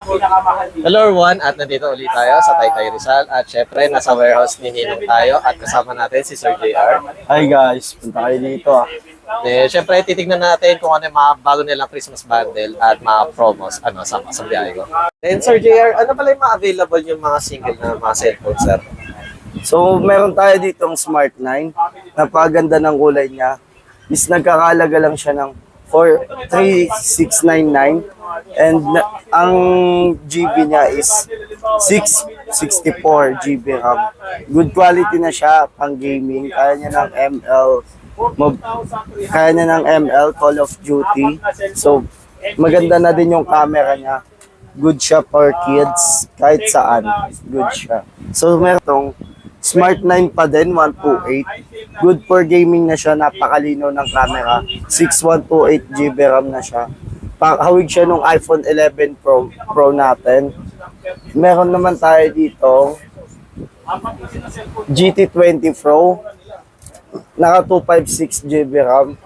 Hello everyone, at nandito ulit tayo sa Taytay Rizal at syempre nasa warehouse ni Ninong tayo at kasama natin si Sir JR. Hi guys, punta kayo dito Syempre titignan natin kung ano yung mga bago nilang Christmas bundle at mga promos sa biyahe ko. Then Sir JR, ano pala yung mga available yung mga single na mga cellphone, sir? So meron tayo ditong Smart 9. Napaganda ng kulay niya. Is nagkakalaga lang siya ng 3699 and ang GB niya is 664 GB RAM. Good quality na siya pang gaming. Kaya niya ng ML Call of Duty. So maganda na din yung camera niya. Good siya for kids kahit saan. Good siya. So meron tong Smart 9 pa din, 128. Good for gaming na siya, napakalino ng camera. 6128 GB RAM na siya. Hawig siya nung iPhone 11 Pro natin. Meron naman tayo dito GT20 Pro. Naka 256 GB RAM.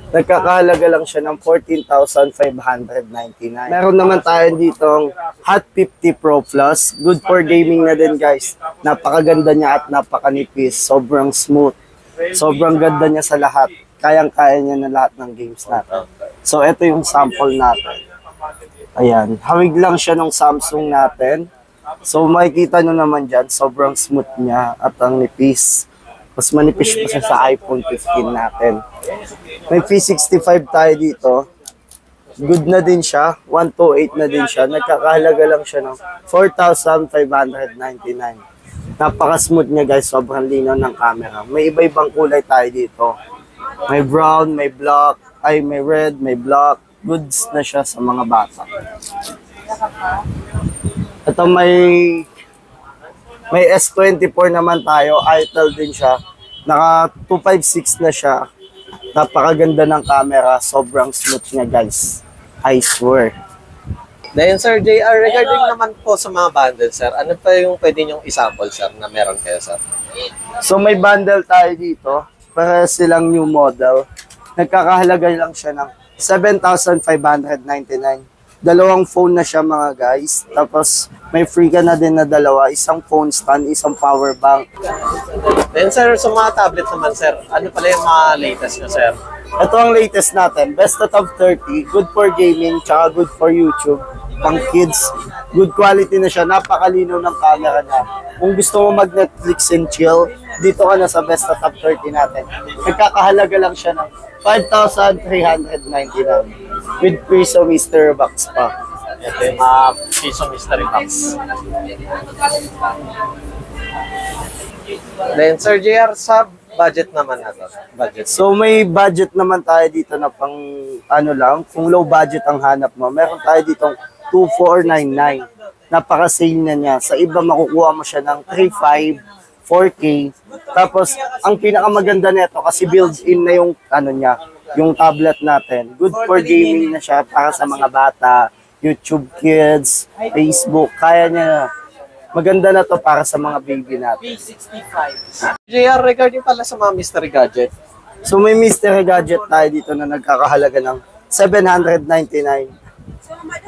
Nagkakahalaga lang siya ng 14,599. Meron naman tayo ditong Hot 50 Pro Plus. Good for gaming na din guys. Napakaganda niya at napakanipis. Sobrang smooth. Sobrang ganda niya sa lahat. Kayang-kaya niya na lahat ng games natin. So ito yung sample natin. Ayan. Hawig lang siya ng Samsung natin. So makikita nyo naman dyan. Sobrang smooth niya at ang nipis. Mas manipis pa siya sa iPhone 15 natin. May P65 tayo dito. Good na din siya. 128 na din siya. Nagkakahalaga lang siya ng 4,599. Napaka-smooth niya guys. Sobrang linaw ng camera. May iba-ibang kulay tayo dito. May brown, may black, may red, may black. Goods na siya sa mga bata. Ito may S24 naman tayo. Itel din siya. Naka 256 na siya. Napakaganda ng camera. Sobrang smooth niya guys. I swear. Then Sir JR, regarding naman po sa mga bundle, sir, ano pa yung pwede nyong isample, sir, na meron kayo, sir? So may bundle tayo dito. Para silang new model. Nagkakahalaga lang siya ng 7,599. Dalawang phone na siya mga guys. Tapos may free ka na din na dalawa. Isang phone stand, isang power bank. Then sir, sa mga tablet naman, sir, ano pala yung mga latest nyo, sir? Ito ang latest natin. Best out of 30. Good for gaming, tsaka good for YouTube. Pang kids. Good quality na siya. Napakalino ng camera niya. Kung gusto mo mag-Netflix and chill, dito ka na sa best out of 30 natin. Nagkakahalaga lang siya ng 5,399. With Priso Mystery Box pa. Ito yung mga piso mystery box. Then Sir JR, sa budget naman natin. Budget. So may budget naman tayo dito na pang ano lang, kung low budget ang hanap mo, meron tayo ditong 2,499. Napaka-sale na niya. Sa iba makukuha mo siya ng 3,500, 4K. Tapos ang pinakamaganda nito kasi built-in na yung ano niya, yung tablet natin. Good for gaming na siya para sa mga bata, YouTube Kids, Facebook. Kaya niya. Maganda na to para sa mga baby natin. P65. JR, regarding pala sa mga mystery gadget. So may mystery gadget tayo dito na nagkakahalaga ng 799.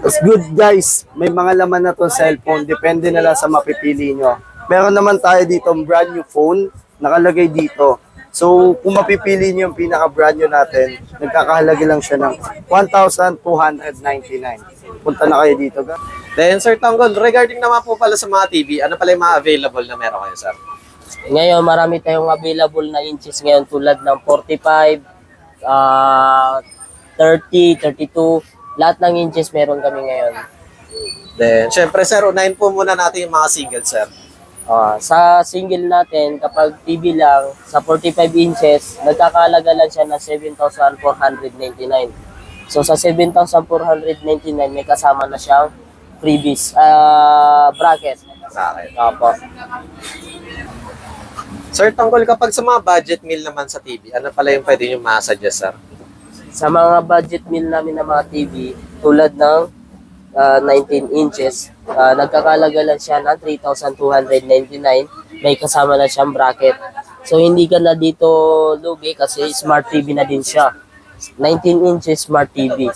It's good guys. May mga laman na to cellphone. Depende na lang sa mapipili nyo. Meron naman tayo dito brand new phone. Nakalagay dito. So kung mapipili nyo yung pinaka-brand new natin, nagkakahalaga lang siya ng 1,299. Punta na kayo dito. Then Sir Tanggol, regarding naman po pala sa mga TV, ano pala yung mga available na meron kayo, sir? Ngayon, marami tayong available na inches ngayon tulad ng 45, 30, 32. Lahat ng inches meron kami ngayon. Then, syempre sir, unahin po muna natin yung mga single, sir. Sa single natin, kapag TV lang, sa 45 inches, nagkakalaga lang siya na 7,499. So sa 7,499, may kasama na siyang freebies, bracket. Bracket. Opo. Sir Tanggol, kapag sa mga budget meal naman sa TV, ano pala yung pwede nyo ma-suggest, sir? Sa mga budget meal namin na mga TV, tulad ng 19 inches, nagkakalaga lang siya ng 3,299. May kasama na siyang bracket. So hindi ka na dito lugi kasi smart TV na din siya. 19 inches smart TV.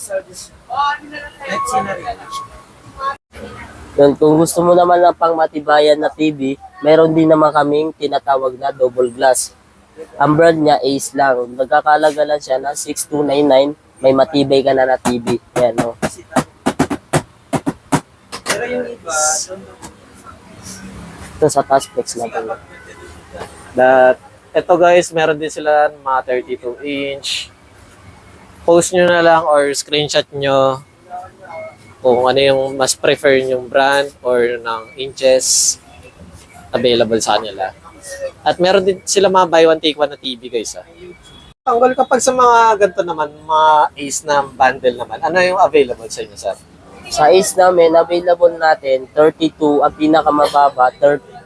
Yun, kung gusto mo naman ng pangmatibayan na TV, meron din naman kaming tinatawag na double glass. Ang brand niya Ace lang. Nagkakalaga lang siya na 6,299. May matibay ka na TV. Yan, no? Ito sa task specs natin. That, ito guys, meron din sila mga 32-inch. Post nyo na lang or screenshot nyo kung ano yung mas prefer yung brand or ng inches available sa kanila. At meron din sila mga buy one take one na TV guys. Tanggol kapag sa mga ganito naman, mga Ace na bundle naman, ano yung available sa inyo, sir? Sa Ace namin, available natin 32, ang pinakamababa,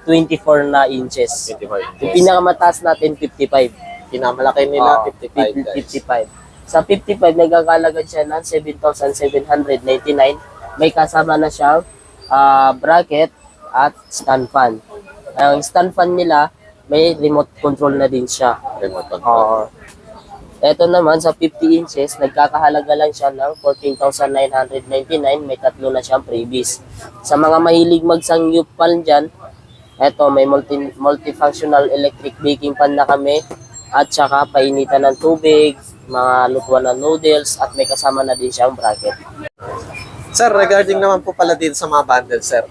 24 na inches. 24 Yung inches. pinakamataas natin, 55. Pinakamalaki nila, Oo, 55 guys. 55. Sa 55, nagkakalagad siya ng 7,799. May kasama na siyang bracket at stand fan. Ang stand fan nila, may remote control na din siya. Remote control. Ito naman, sa 50 inches, nagkakahalaga lang siya ng 14,999. May tatlo na siyang freebies. Sa mga mahilig magsangyup pan dyan, ito, may multifunctional electric baking pan na kami. At saka, painitan ng tubig, mga lutuan ng noodles, at may kasama na din siyang bracket. Sir, regarding naman po pala din sa mga bundle, sir.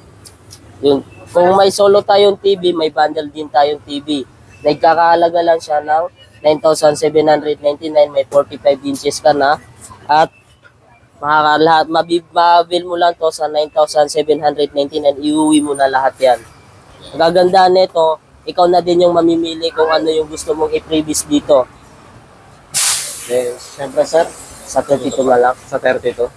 Yun. Kung may solo tayong TV, may bundle din tayong TV. Nagkakahalaga lang siya ng 9,799, may 45 inches ka na. At mabibil mo lang to sa 9,799, iuwi mo na lahat yan. Ang kagandahan nito, ikaw na din yung mamimili kung ano yung gusto mong i-previous dito. Then, syempre, sir, Sa 32 na lang. sa 32.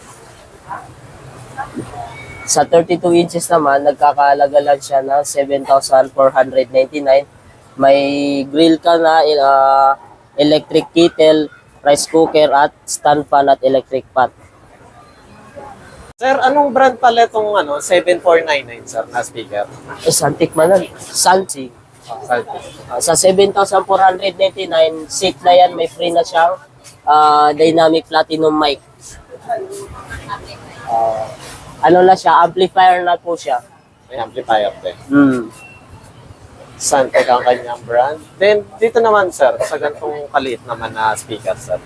Sa 32 inches naman, nagkakahalaga lang siya ng 7,499. May grill ka na, electric kettle, rice cooker, at stand fan at electric pot. Sir, anong brand pala itong 7499, sir, na speaker? Santik man lang. Santi. Salty. Sa 7,499, seat na yan, may free na siyang dynamic platinum mic. Ano na siya, amplifier na po siya. May amplifier din. Mm. Santec ang kanyang brand. Then, dito naman, sir, sa ganitong kaliit naman na speaker, sir.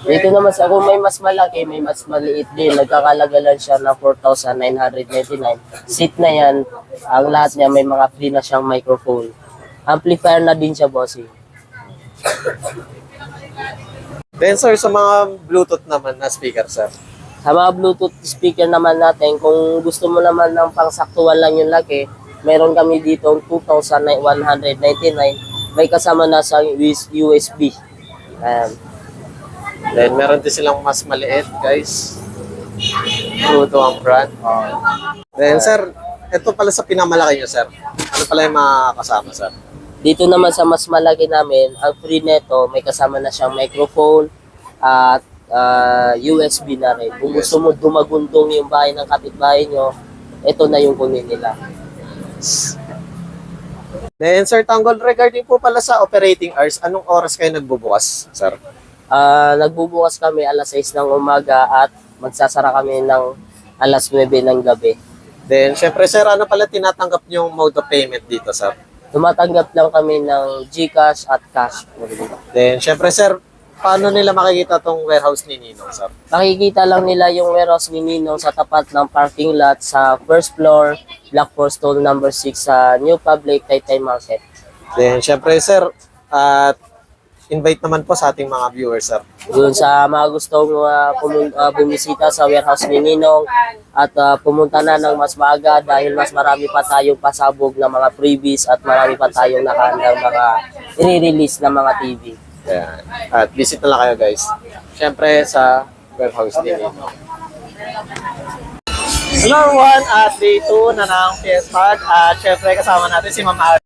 Dito naman sa kung may mas malaki, may mas maliit din. Nagkakalaga lang siya na 4,999. Seat na yan, ang lahat niya may mga free na siyang microphone. Amplifier na din siya, bossing. Then, sir, sa mga Bluetooth naman na speaker, sir. Sa mga Bluetooth speaker naman natin, kung gusto mo naman ng pangsaktuhan lang yung laki, meron kami dito 2,199. May kasama na sa USB. Then, meron din silang mas maliit, guys. Pluto ang brand. Then, sir, ito pala sa pinamalaki nyo, sir. Ano pala yung mga kasama, sir? Dito naman sa mas malaki namin, ang free neto, may kasama na siyang microphone at USB na rin. Kung gusto mo dumagundong yung bahay ng kapitbahay nyo, ito na yung kunin nila. Then, Sir Tanggol, regarding po pala sa operating hours, anong oras kayo nagbubukas, sir? Nagbubukas kami alas 6 ng umaga at magsasara kami ng alas 9 ng gabi. Then, syempre, sir, ano pala tinatanggap yung mode of payment dito, sir? Tumatanggap lang kami ng GCash at cash. Then, syempre, sir, paano nila makikita tong warehouse ni Ninong, sir? Makikita lang nila yung warehouse ni Ninong sa tapat ng parking lot sa first floor, Block 4 Stall number 6 sa New Public, Taytay Market. Then, syempre, sir, at invite naman po sa ating mga viewers, sir. Doon sa mga gustong bumisita sa warehouse ni Ninong at pumunta na ng mas maaga dahil mas marami pa tayong pasabog na mga freebies at marami pa tayong nakahandang mga i-release na mga TV. Ayan. At visit na lang kayo, guys. Syempre, sa warehouse ni Ninong. Hello everyone, at day 2 na ng PS Mag. At syempre, kasama natin si Ma'am